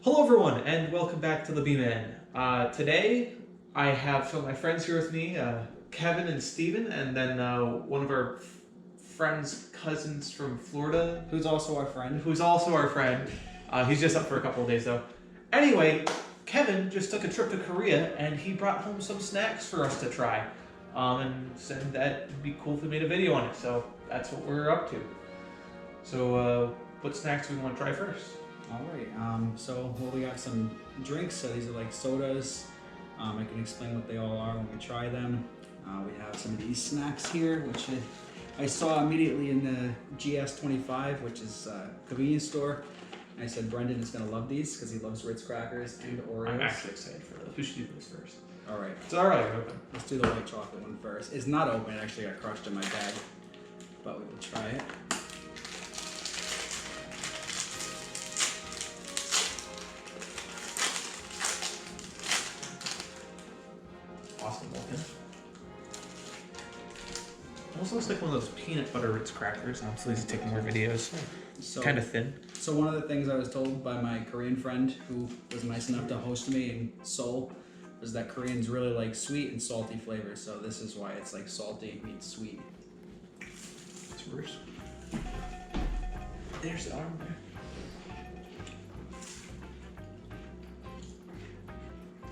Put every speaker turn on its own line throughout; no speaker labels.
Hello everyone, and welcome back to the B-Man. Today, I have some of my friends here with me, Kevin and Steven, and then one of our friends' cousins from Florida,
Who's also our friend.
who's also our friend. He's just up for a couple of days though. Anyway, Kevin just took a trip to Korea, and he brought home some snacks for us to try, and said that it'd be cool if we made a video on it, so that's what we're up to. So, what snacks do we want to try first?
Alright, we got some drinks, so these are like sodas. I can explain what they all are when we try them. We have some of these snacks here, which I saw immediately in the GS25, which is a convenience store. And I said Brendan is going to love these because he loves Ritz crackers and Oreos.
I'm actually excited for those. We should do those first.
Alright,
It's alright, open.
let's do the white chocolate one first. It's not open, it actually got crushed in my bag, but we will try it.
Awesome looking. Almost looks like one of those peanut butter Ritz crackers. So these take more videos.
So,
Kind of thin.
So one of the things I was told by my Korean friend who was nice enough to host me in Seoul was that Koreans really like sweet and salty flavors. So this is why it's like salty meets sweet.
It's worse. There's the arm there.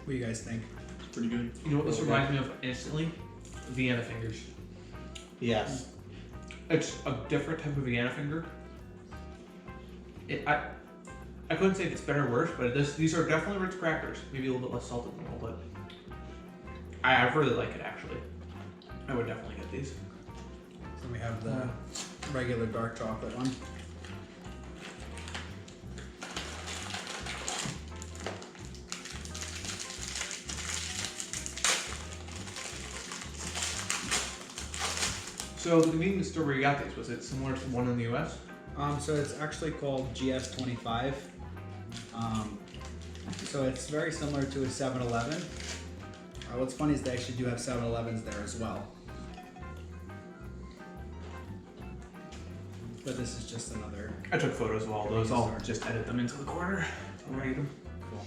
What do you guys think?
Pretty good.
You know what this reminds me of instantly? Vienna fingers.
Yes.
It's a different type of Vienna finger. I couldn't say if it's better or worse, but these are definitely Ritz crackers. Maybe a little bit less salted than all, but I really like it actually. I would definitely get these.
So we have the regular dark chocolate one.
So the convenience store where you got these, was it similar to the one in the US?
So it's actually called GS25. So it's very similar to a 7-Eleven. What's funny is they actually do have 7-Elevens there as well. But this is just another.
I took photos of all those. I'll just edit them into the corner. I'll rate them.
Cool.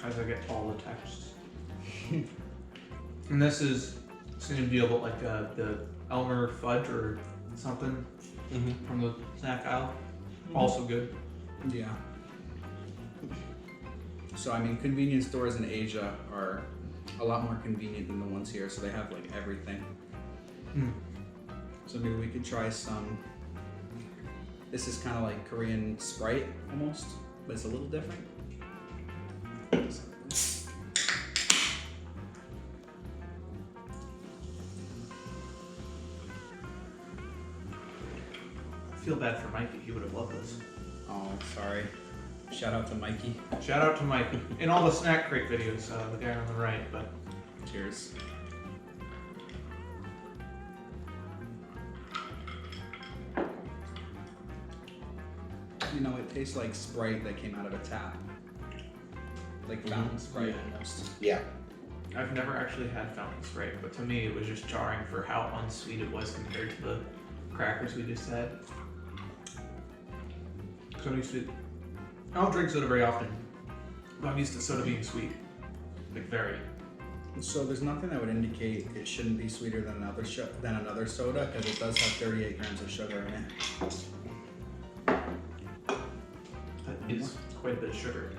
As I get all the texts. And this is going to be a bit like the Elmer fudge or something from the snack aisle. Also good.
Yeah. So I mean, convenience stores in Asia are a lot more convenient than the ones here. So they have like everything. So maybe we could try some. This is kind of like Korean Sprite almost, but it's a little different.
I feel bad for Mikey. He would have loved this.
Oh, sorry. Shout out to Mikey.
Shout out to Mikey. In all the snack crate videos, the guy on the right, but
Cheers. You know, it tastes like Sprite that came out of a tap. Like fountain Sprite almost.
Yeah.
I've never actually had fountain Sprite, but to me it was just jarring for how unsweet it was compared to the crackers we just had. So I'm used to, I don't drink soda very often, but I'm used to soda being sweet. Like very.
So there's nothing that would indicate it shouldn't be sweeter than another soda, because it does have 38 grams of sugar in it.
That is quite a bit of sugar.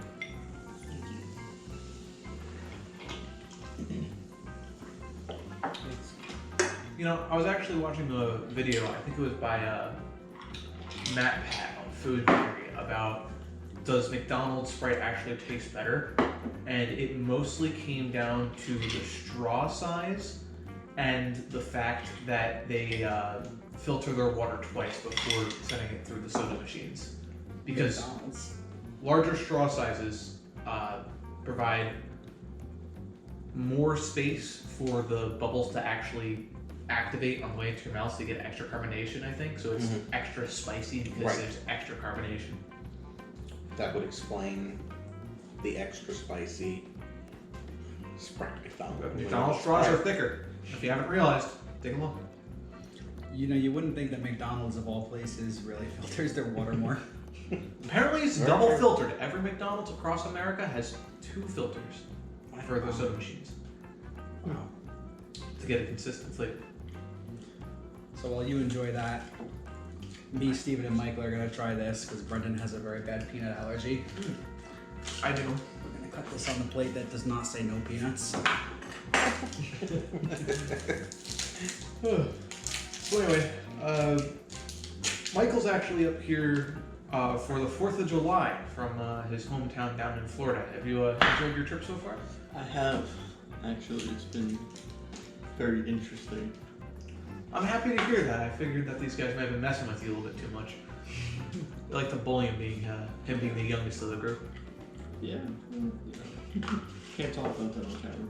You know, I was actually watching a video, I think it was by Matt Pat on Food Theory, about does McDonald's Sprite actually taste better? And it mostly came down to the straw size and the fact that they filter their water twice before sending it through the soda machines. Because
McDonald's.
larger straw sizes provide more space for the bubbles to actually activate on the way into your mouth, so you get extra carbonation, I think. So it's extra spicy because there's extra carbonation.
That would explain the extra spicy Sprite McDonald's.
McDonald's straws are thicker, if you haven't realized. Take a look.
You know, you wouldn't think that McDonald's of all places really filters their water more.
Apparently, it's
Right.
double filtered. Every McDonald's across America has 2 filters for their soda machines
Wow.
to get a consistent flavor.
So while you enjoy that, me, Steven, and Michael are gonna try this because Brendan has a very bad peanut allergy.
I do.
We're gonna cut this on the plate that does not say no peanuts.
So anyway, Michael's actually up here for the 4th of July from his hometown down in Florida. Have you enjoyed your trip so far?
I have. Actually, it's been very interesting.
I'm happy to hear that. I figured that these guys might have been messing with you a little bit too much. They like to bully him being the youngest of the group.
Yeah. Can't talk about that on camera.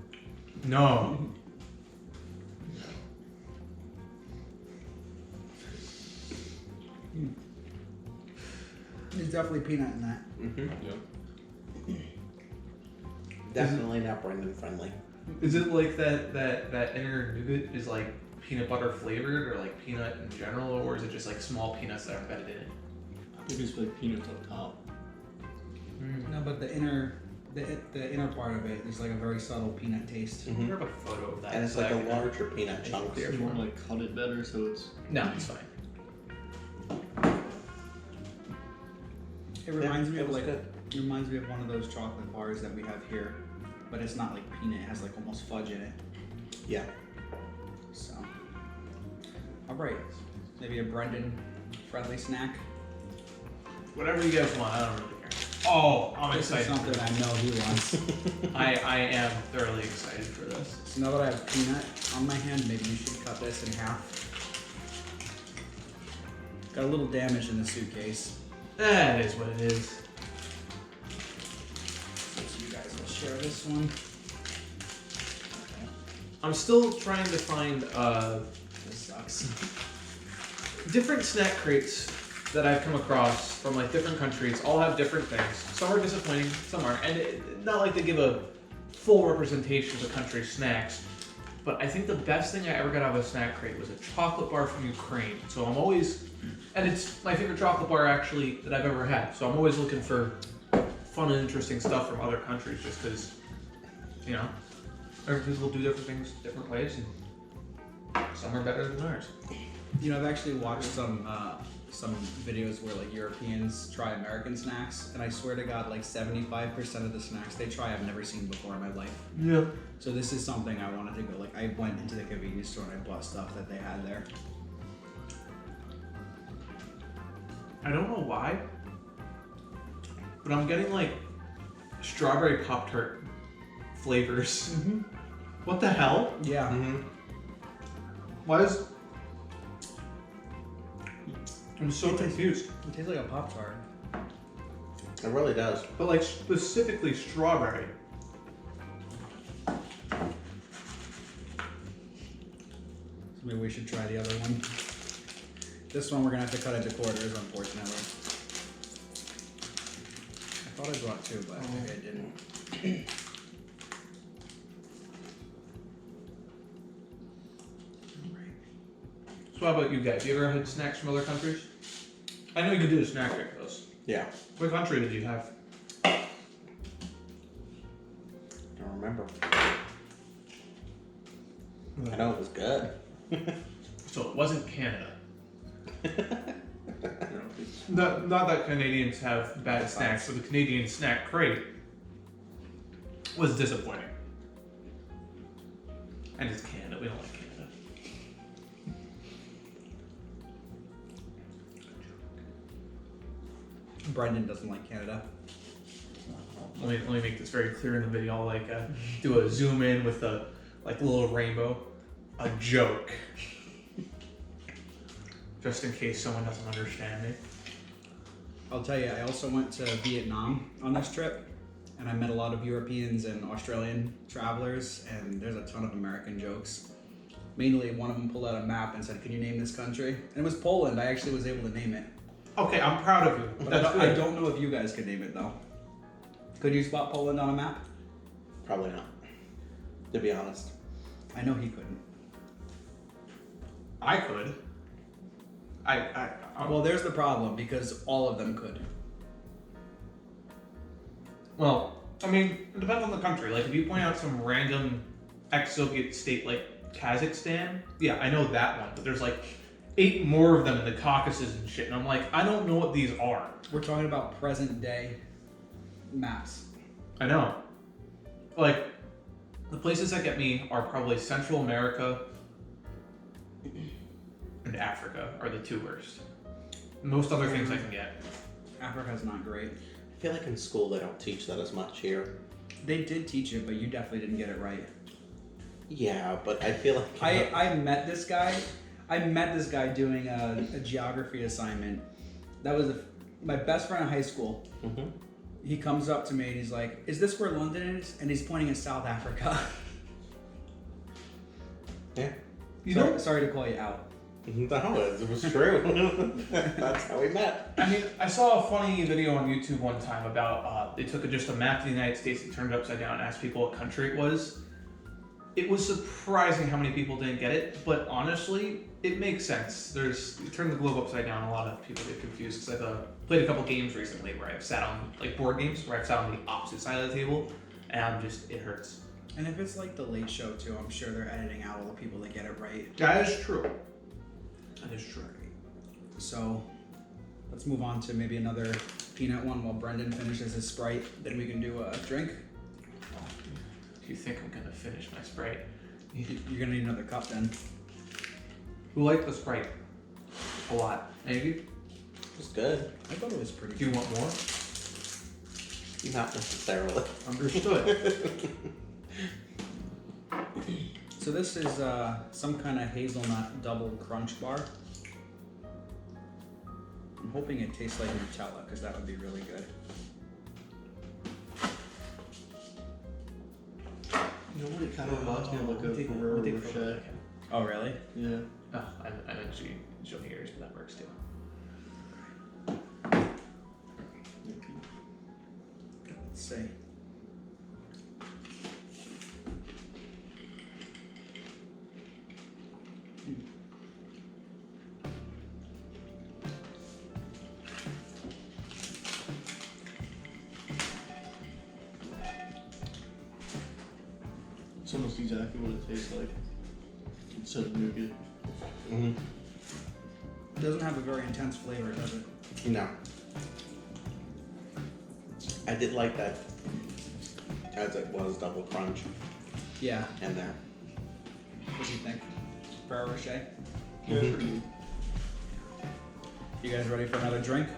No.
There's definitely peanut in that.
Mm-hmm. Definitely not Brendan friendly.
Is it like that inner nougat is like peanut butter flavored or like peanut in general, or is it just like small peanuts that are embedded in it?
I think it's like peanuts on top.
No, but the inner part of it is like a very subtle peanut taste.
I
Mhm.
have a photo of that.
And it's
so
like
I
a
can-
larger peanut chunk.
If you want to like cut it better, so it's
No, it's fine.
It reminds me
it
of
was
like
good.
it reminds me of one of those chocolate bars that we have here, but it's not like peanut. It has like almost fudge in it.
Yeah.
So, all right, maybe a Brendan friendly snack.
Whatever you guys want, I don't really care. Oh, I'm
This is
excited.
something I know he wants.
I am thoroughly excited for this.
So now that I have peanut on my hand, maybe you should cut this in half. Got a little damage in the suitcase,
That is what it is.
so you guys will share this one.
I'm still trying to find
This sucks.
different snack crates that I've come across from like different countries. All have different things. Some are disappointing, some aren't, and not like they give a full representation of the country's snacks. But I think the best thing I ever got out of a snack crate was a chocolate bar from Ukraine. So I'm always, and it's my favorite chocolate bar actually that I've ever had. So I'm always looking for fun and interesting stuff from other countries, just because, you know, other people do different things different ways, and some are better than ours.
You know, I've actually watched some videos where like Europeans try American snacks, and I swear to God, like 75% of the snacks they try I've never seen before in my life.
Yeah.
So this is something I wanted to go. Like I went into the convenience store and I bought stuff that they had there.
I don't know why, but I'm getting like strawberry Pop-Tart flavors. What the hell?
Yeah.
Mm-hmm.
Why is... I'm so confused.
It tastes like a Pop-Tart.
It really does.
But like specifically strawberry.
So maybe we should try the other one. This one we're gonna have to cut into quarters, unfortunately. I thought I brought two, but I think I didn't.
So how about you guys? You ever had snacks from other countries? I know you did a snack pick with us.
Yeah.
What country did you have?
Don't remember. I know it was good.
So it wasn't Canada.
you know, it's,
Not that Canadians have bad snacks, but the Canadian snack crate was disappointing. And it's Canada. We don't like Canada.
Brendan doesn't like Canada.
Let me make this very clear in the video. I'll like do a zoom in with a like little rainbow. A joke. Just in case someone doesn't understand me.
I'll tell you, I also went to Vietnam on this trip, and I met a lot of Europeans and Australian travelers, and there's a ton of American jokes. Mainly, one of them pulled out a map and said, "Can you name this country?" And it was Poland. I actually was able to name it.
Okay, I'm proud of you.
But
That's
I
good.
don't know if you guys could name it, though. Could you spot Poland on a map?
Probably not. To be honest.
I know he couldn't.
I could. I
Well, there's the problem because all of them could.
well, I mean, it depends on the country. Like, if you point out some random ex-Soviet state like Kazakhstan, yeah, I know that one. But there's like 8 more of them in the Caucasus and shit, and I'm like, I don't know what these are.
We're talking about present day maps.
I know. Like, the places that get me are probably Central America and Africa are the 2 worst. Most other things I can get.
Africa's not great.
I feel like in school they don't teach that as much here.
They did teach it, but you definitely didn't get it right.
Yeah, but I feel like
I met this guy. I met this guy doing a geography assignment. That was my best friend in high school.
Mhm.
He comes up to me and he's like, "Is this where London is?" And he's pointing at South Africa.
Yeah.
You
sorry,
know,
sorry to call you out.
No, it was true. That's how we met.
I mean, I saw a funny video on YouTube one time about they took just a map of the United States and turned it upside down and asked people what country it was. It was surprising how many people didn't get it, but honestly, it makes sense. You turn the globe upside down, a lot of people get confused because I've played a couple games recently where I've sat on, like board games, where I've sat on the opposite side of the table, and it hurts.
And if it's like the Late Show too, I'm sure they're editing out all the people that get it right.
That is true. That is true.
So let's move on to maybe another peanut one while Brendan finishes his Sprite. Then we can do a drink.
Do you think I'm gonna finish my Sprite?
You're gonna need another cup then.
Who liked the Sprite? A lot. Maybe?
It's good.
I thought it was pretty
Do you
good.
want more?
Not necessarily.
Understood.
So this is some kind of hazelnut double crunch bar. I'm hoping it tastes like Nutella because that would be really good.
You know what? It kind of reminds me of like a
Take
Ferrero
a
Rocher.
photo.
Oh really?
Yeah.
Oh, I meant to show me yours, but that works too.
Let's see.
It's almost exactly what it tastes like. Instead of nougat.
Mm-hmm.
It doesn't have a very intense flavor, does it?
No. I did like that as it was double crunch
Yeah.
and that.
What do you think? Ferrero Rocher?
Yeah,
Mhm.
pretty good.
You guys ready for another drink?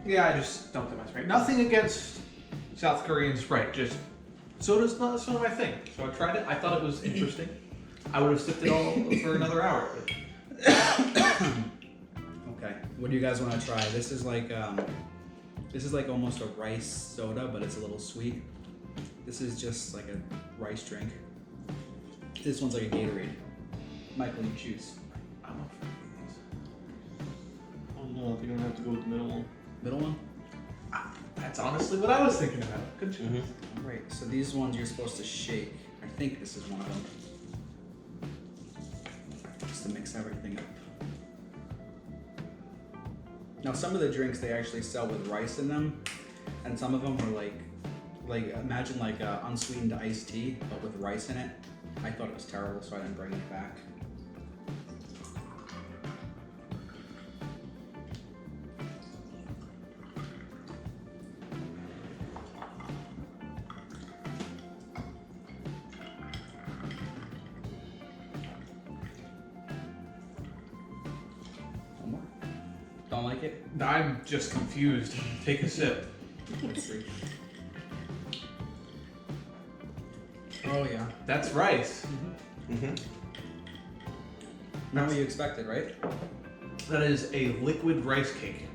Yeah, I just dumped in my Sprite. Nothing against South Korean Sprite, just soda's not my thing. So I tried it. I thought it was interesting. I would have sipped it all for another hour.
Okay. What do you guys want to try? This is like almost a rice soda, but it's a little sweet. This is just like a rice drink. This one's like a Gatorade. Michael, you choose.
I'm up for these.
Oh no, I think I'm gonna have to go with the middle one.
Middle one?
That's honestly what I was thinking about. Good choice.
Mm-hmm.
Right. So these ones you're supposed to shake. I think this is one of them. Just to mix everything up. Now some of the drinks they actually sell with rice in them, and some of them are like imagine like unsweetened iced tea but with rice in it. I thought it was terrible, so I didn't bring it back. One more. Don't like it?
I'm just confused. Take a sip.
Let's see. Oh yeah.
That's rice.
Mm-hmm.
Not what you expected, right?
That is a liquid rice cake.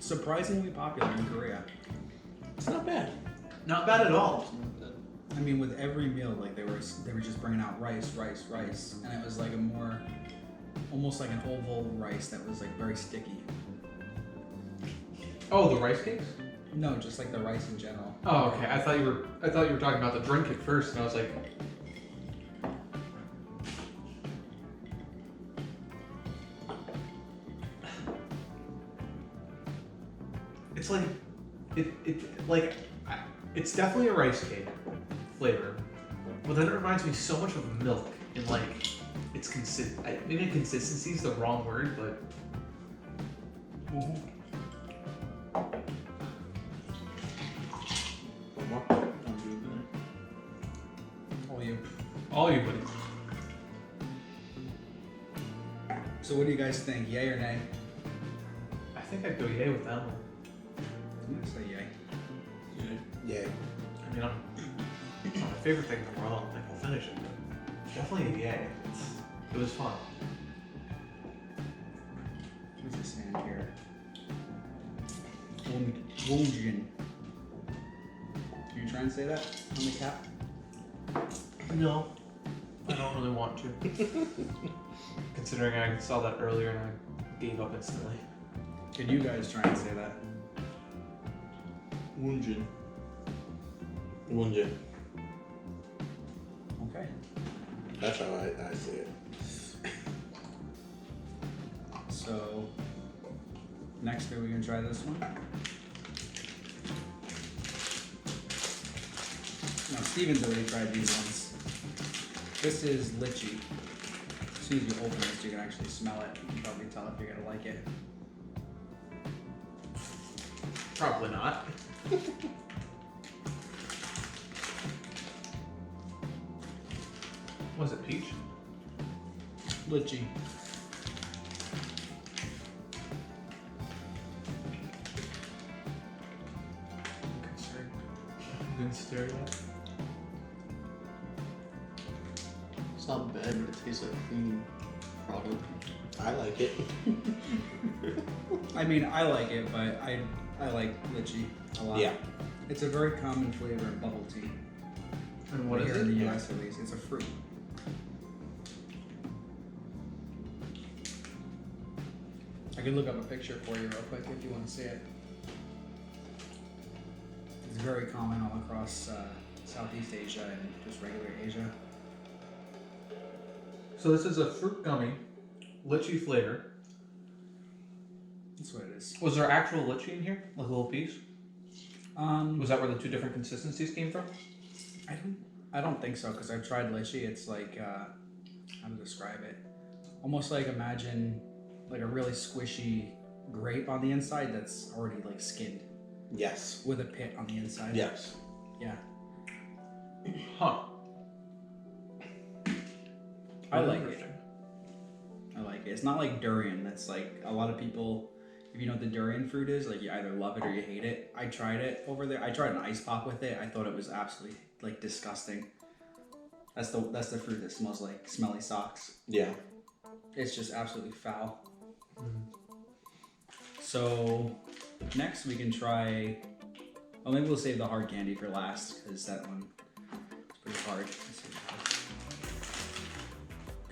Surprisingly popular in Korea.
It's not bad.
Not bad at all.
It's not that.
I mean, with every meal, like they were just bringing out rice, and it was like a more, almost like an oval rice that was like very sticky.
Oh, the rice cakes?
No, just like the rice in general.
Oh, okay. I thought you were talking about the drink at first, and I was like, it's like, it's definitely a rice cake flavor, but then it reminds me so much of milk and like its maybe consistency is the wrong word, but
One more.
Don't do
All you.
all you would.
So what do you guys think? Yay or nay?
I think I'd go yay with that one.
I'm gonna say yay.
that. Yeah.
Yeah.
I mean, it's not my favorite thing in the world. I will finish it. But definitely a yay. It was fun.
What's this hand here? Wonjin. Can you try and say that on the cap?
No, I don't really want to. Considering I saw that earlier and I gave up instantly.
Can you guys try and say that?
Woonjin.
Wunja.
Okay.
That's how I see it.
So next, are we gonna try this one? No, Steven's already tried these ones. This is lychee. As soon as you open this, you can actually smell it. You can probably tell if you're gonna like it.
Probably not. Was it peach?
Lychee.
Good stare at that.
It's not bad, but it tastes like a clean product.
I like it.
I mean, I like it, but I like lychee a lot.
Yeah.
It's a very common flavor in bubble tea.
And what is
Here
it?
in the US at least. It's a fruit. I could look up a picture for you real quick if you want to see it. It's very common all across Southeast Asia and just regular Asia.
So this is a fruit gummy, lychee flavor.
That's what it is.
Was there actual lychee in here? Like a little piece?
Um,
Was that where the two different consistencies came from?
I don't think so because I've tried lychee. It's like how to describe it? Almost like imagine like a really squishy grape on the inside that's already like skinned
Yes.
with a pit on the inside.
Yes.
Yeah.
Huh.
I like it.
Interesting.
I like it. It's not like durian. That's like a lot of people. If you know what the durian fruit is, like you either love it or you hate it. I tried it over there. I tried an ice pop with it. I thought it was absolutely like disgusting. That's the fruit that smells like smelly socks.
Yeah.
It's just absolutely foul. So next we can try. Oh, maybe we'll save the hard candy for last because that one is pretty hard. Let's see what it has.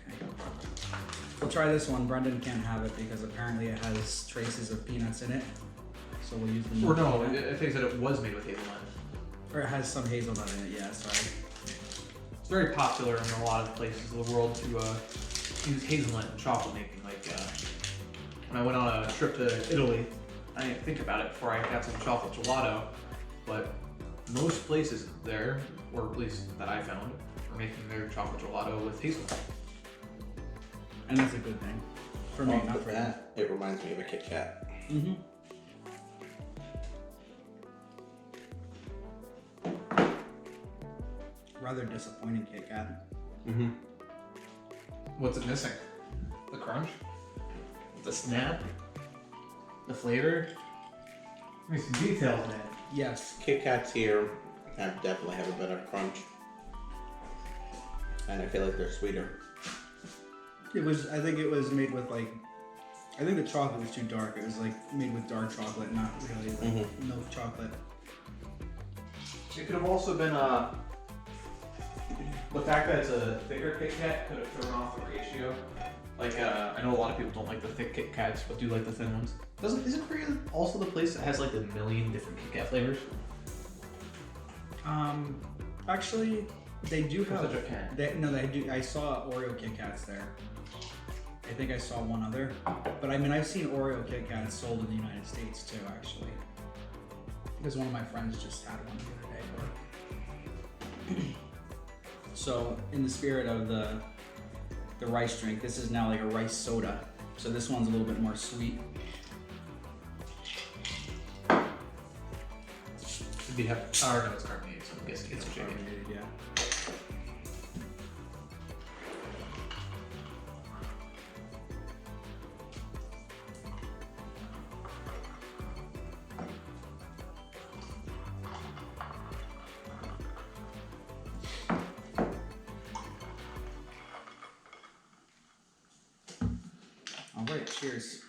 Okay. We'll try this one. Brendan can't have it because apparently it has traces of peanuts in it. So we'll use the
Or no,
peanut.
I think they said it was made with hazelnut.
Or it has some hazelnut in it. Yeah, sorry.
It's very popular in a lot of places of the world to use hazelnut in chocolate making. Like when I went on a trip to Italy, I didn't think about it before I got some chocolate gelato, but most places there, or at least that I found, are making their chocolate gelato with hazelnut.
And that's a good thing for me,
Off
not
the
for them.
bat, it reminds me of a Kit Kat.
Mm-hmm. Rather disappointing Kit Kat.
Mm-hmm.
What's it missing? The crunch? The snap? The flavor? Give me some details, man.
Yes.
Kit Kats here definitely have a better crunch. And I feel like they're sweeter.
It was. I think it was made with like. I think the chocolate was too dark. It was like made with dark chocolate, not really like milk chocolate.
It could have also been the fact that it's a thicker Kit Kat could have thrown off the ratio. Like I know a lot of people don't like the thick Kit Kats, but do like the thin ones. Isn't Korea also the place that has like a million different Kit Kat flavors?
Actually, they do
Or is
have.
it Japan?
They do. I saw Oreo Kit Kats there. I think I saw one other, but I mean, I've seen Oreo Kit Kats sold in the United States too, actually. Because one of my friends just had one the other day. So, in the spirit of the rice drink, this is now like a rice soda. So this one's a little bit more sweet.
Did you have? Oh no, it's carbonated, so I'm guessing it's chicken.
Carbonated, yeah. All right, cheers.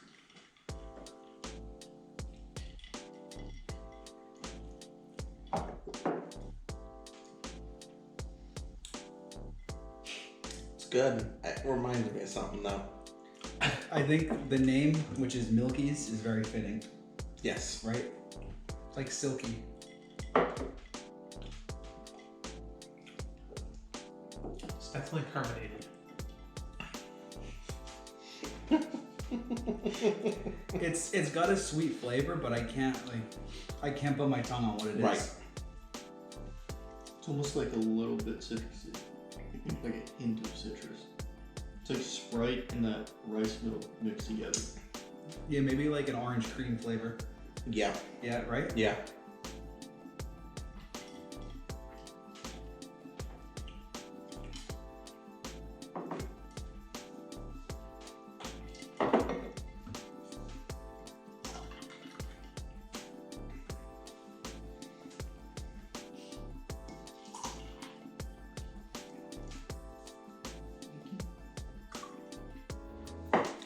It's good. It reminds me of something though.
I think the name, which is Milky's, is very fitting,
Yes.
right? It's like silky.
It's definitely carbonated.
It's got a sweet flavor, but I can't put my tongue on what it is.
Right.
It's almost like a little bit citrusy, like a hint of citrus. It's like Sprite and that rice milk mixed together.
Yeah, maybe like an orange cream flavor.
Yeah.
Yeah, right?
Yeah.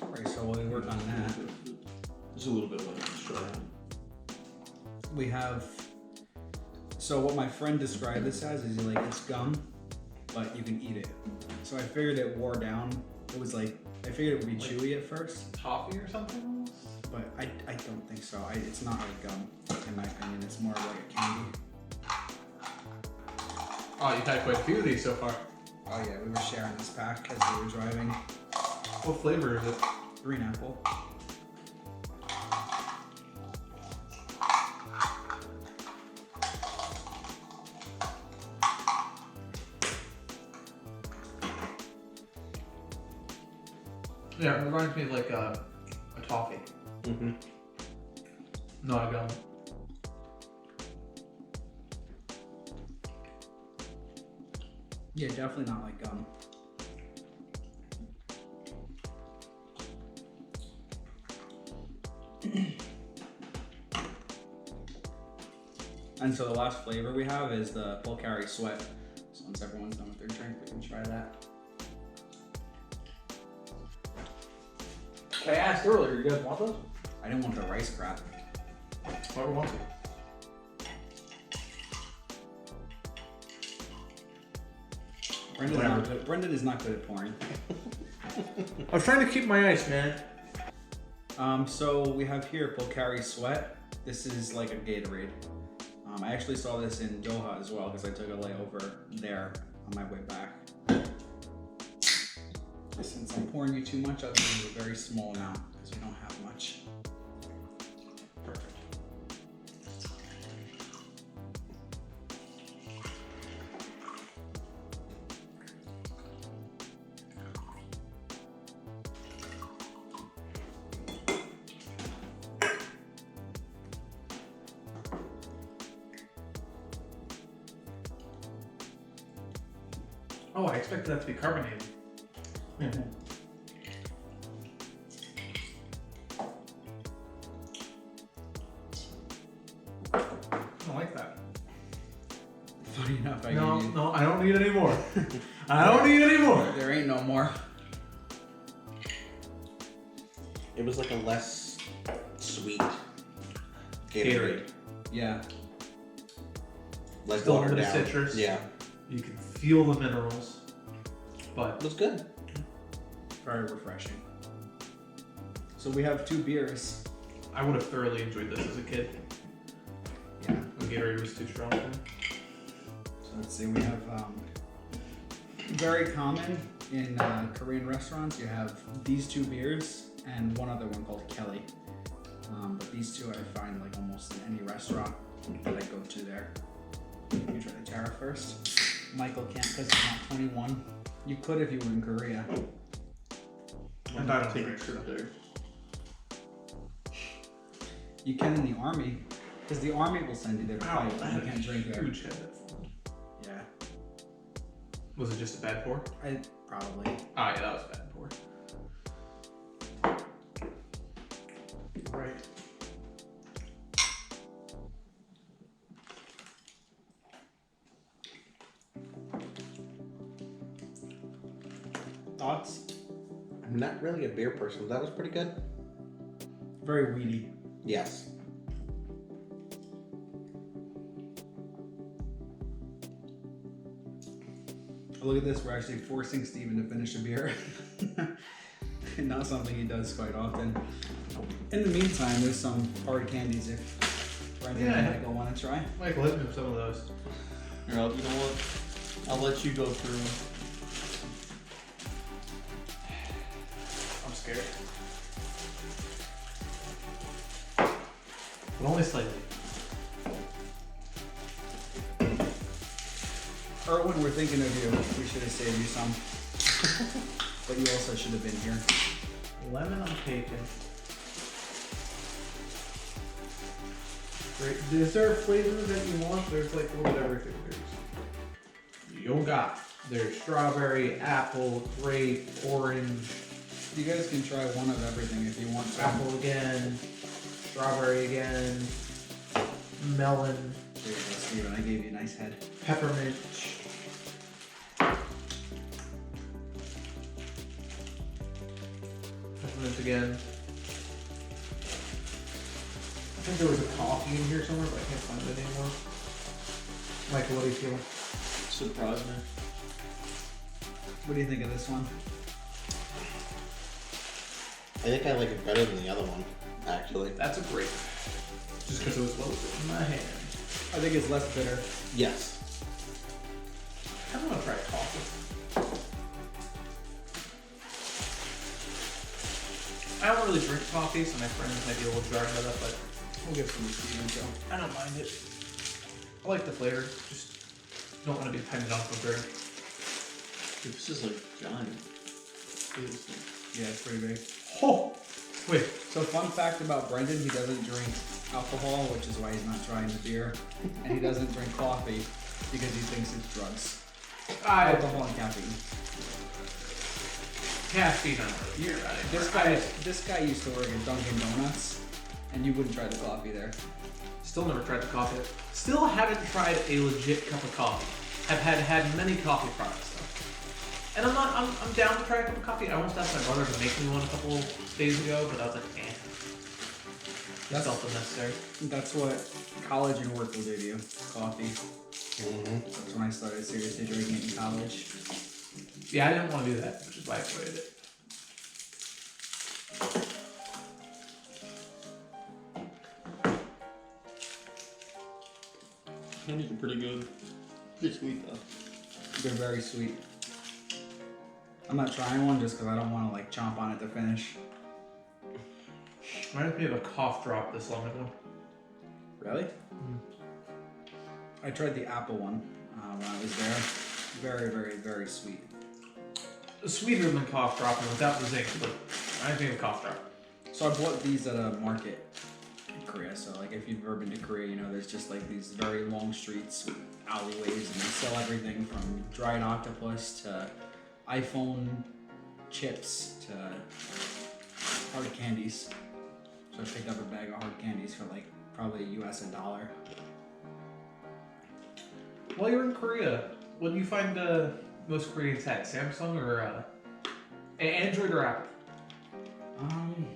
Right, so while we work on that,
There's a little bit of like extra.
we have. So what my friend described this as is like it's gum, but you can eat it. So I figured it wore down. It was like I figured it would be chewy at first,
Toffee or something almost?
but I don't think so. It's not like gum, in my opinion. It's more of like a candy.
Oh, you've had quite a few of these so far.
Oh yeah, we were sharing this pack as we were driving.
What flavor is it?
Green apple.
Yeah, it reminds me of like a toffee.
Mm-hmm.
Not a gum.
Yeah, definitely not like gum. And so the last flavor we have is the Pulcari Sweat. So once everyone's done with their drink, we can try that.
I asked earlier, you guys want those?
I didn't want the rice crap.
Whoever wants it.
Brendan is not good at pouring.
I was trying to keep my ice, man.
So we have here Pulcari Sweat. This is like a Gatorade. I actually saw this in Doha as well because I took a layover there on my way back. Since I'm pouring you too much, I'll give you a very small amount because we don't have much.
Perfect. Oh, I expected that to be carbonated. I don't like that.
Funny enough, I
No,
gave you.
no, I don't need any more. I don't need any more.
There ain't no more.
It was like a less sweet
Gatorade.
Yeah.
Less
Still
watered
a bit
down.
of citrus.
Yeah.
You can feel the minerals, but
It was good.
Very refreshing. So we have two beers.
I would have thoroughly enjoyed this as a kid.
Yeah.
When Gatorade was too strong for me.
So let's see, we have very common in Korean restaurants. You have these two beers and one other one called Kelly. But these two I find like almost in any restaurant that I go to there. You try the Tara first. Michael can't because he's not 21. You could if you were in Korea.
And I don't
take a
drink,
trip
so.
there.
You can in the army, because the army will send you there to
Wow,
fight.
that
You
had
can't
a
drink there.
huge head that formed.
Yeah,
Was it just a bad pour?
I probably.
Ah, yeah, that was a bad pour. Right.
Thoughts?
I'm not really a beer person, but that was pretty good.
Very weedy.
Yes.
Look at this, we're actually forcing Steven to finish a beer. Not something he does quite often. In the meantime, there's some hard candies if Brendan
Yeah.
and Michael want to try.
Michael, hit me with some of those.
Here, you know what? I'll let you go through.
I'm scared. But only slightly.
Erwin, we're thinking of you. We should have saved you some. But you also should have been here.
Lemon on bacon. Great. Is there a flavor that you want? There's like a little bit of everything. There's yoga. There's strawberry, apple, grape, orange,
You guys can try one of everything if you want to.
apple again, strawberry again, melon,
There you go, Steven. I gave you a nice head.
peppermint. Peppermint again. I think there was a coffee in here somewhere, but I can't find it anymore. Michael, what do you feel?
Surprise me.
What do you think of this one?
I think I like it better than the other one, actually.
That's a great. Just because it was what was it in my hand.
I think it's less bitter.
Yes.
I don't want to try coffee. I don't really drink coffee, so my friends might be a little jarred by that, but
We'll give some to Steven, so.
I don't mind it. I like the flavor, just don't want to be dependent on sugar.
Dude, this is like giant. Seriously.
Yeah, it's pretty big.
Oh! Wait,
So fun fact about Brendan, he doesn't drink alcohol, which is why he's not trying the beer. And he doesn't drink coffee because he thinks it's drugs. Alcohol and caffeine.
caffeine on it. You're right.
This guy used to work at Dunkin' Donuts, and you wouldn't try the coffee there.
Still never tried the coffee. Still haven't tried a legit cup of coffee. Have had many coffee products though. And I'm down to try a cup of coffee. I almost asked my brother to make me one a couple days ago, but I was like, eh. That's felt unnecessary.
That's what college and work will give you, coffee.
Mm-hmm.
That's when I started seriously drinking it in college.
Yeah, I didn't want to do that, which is why I avoided it.
Candies are pretty good. Pretty sweet though.
They're very sweet. I'm not trying one just because I don't want to like chomp on it to finish.
Reminds me of a cough drop this long ago.
Really? I tried the apple one when I was there. Very, very, very sweet.
Sweeter than cough drop and without the zinc, but reminds me of a cough drop.
So I bought these at a market in Korea. So like if you've ever been to Korea, you know there's just like these very long streets with alleyways and they sell everything from dried octopus to iPhone chips to hard candies. So I picked up a bag of hard candies for like probably US $1.
While you're in Korea, what do you find most Koreans had? Samsung or Android or Apple?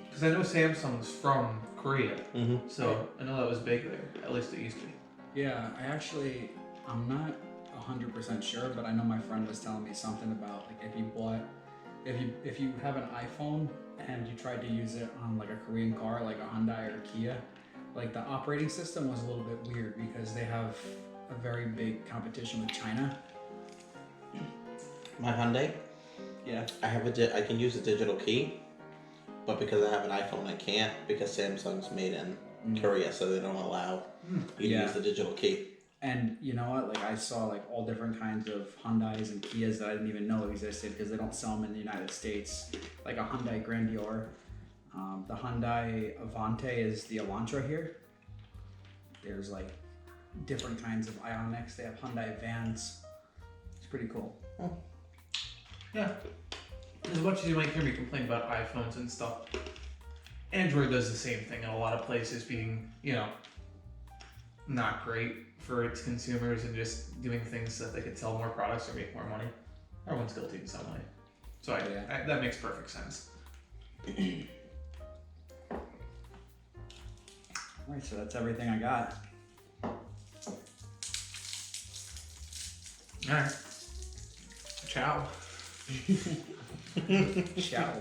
Because I know Samsung's from Korea,
Mm-hmm.
so I know that was big there. At least it used to be.
Yeah, I'm not 100% sure, but I know my friend was telling me something about like if you have an iPhone and you tried to use it on like a Korean car, like a Hyundai or a Kia, like the operating system was a little bit weird because they have a very big competition with China.
My Hyundai,
Yeah.
I can use a digital key, but because I have an iPhone, I can't because Samsung's made in Korea, so they don't allow you to
Yeah.
use the digital key.
And you know what? Like I saw like all different kinds of Hyundais and Kias that I didn't even know existed because they don't sell them in the United States. Like a Hyundai Grandior. The Hyundai Avante is the Elantra here. There's like different kinds of Ioniqs. They have Hyundai Vans. It's pretty cool.
Yeah. As much as you might hear me complain about iPhones and stuff, Android does the same thing in a lot of places, being, you know, not great for its consumers and just doing things so that they could sell more products or make more money. Everyone's guilty in some way. So
Yeah.
that makes perfect sense.
Alright, so that's everything I got.
Alright. Ciao.
Ciao.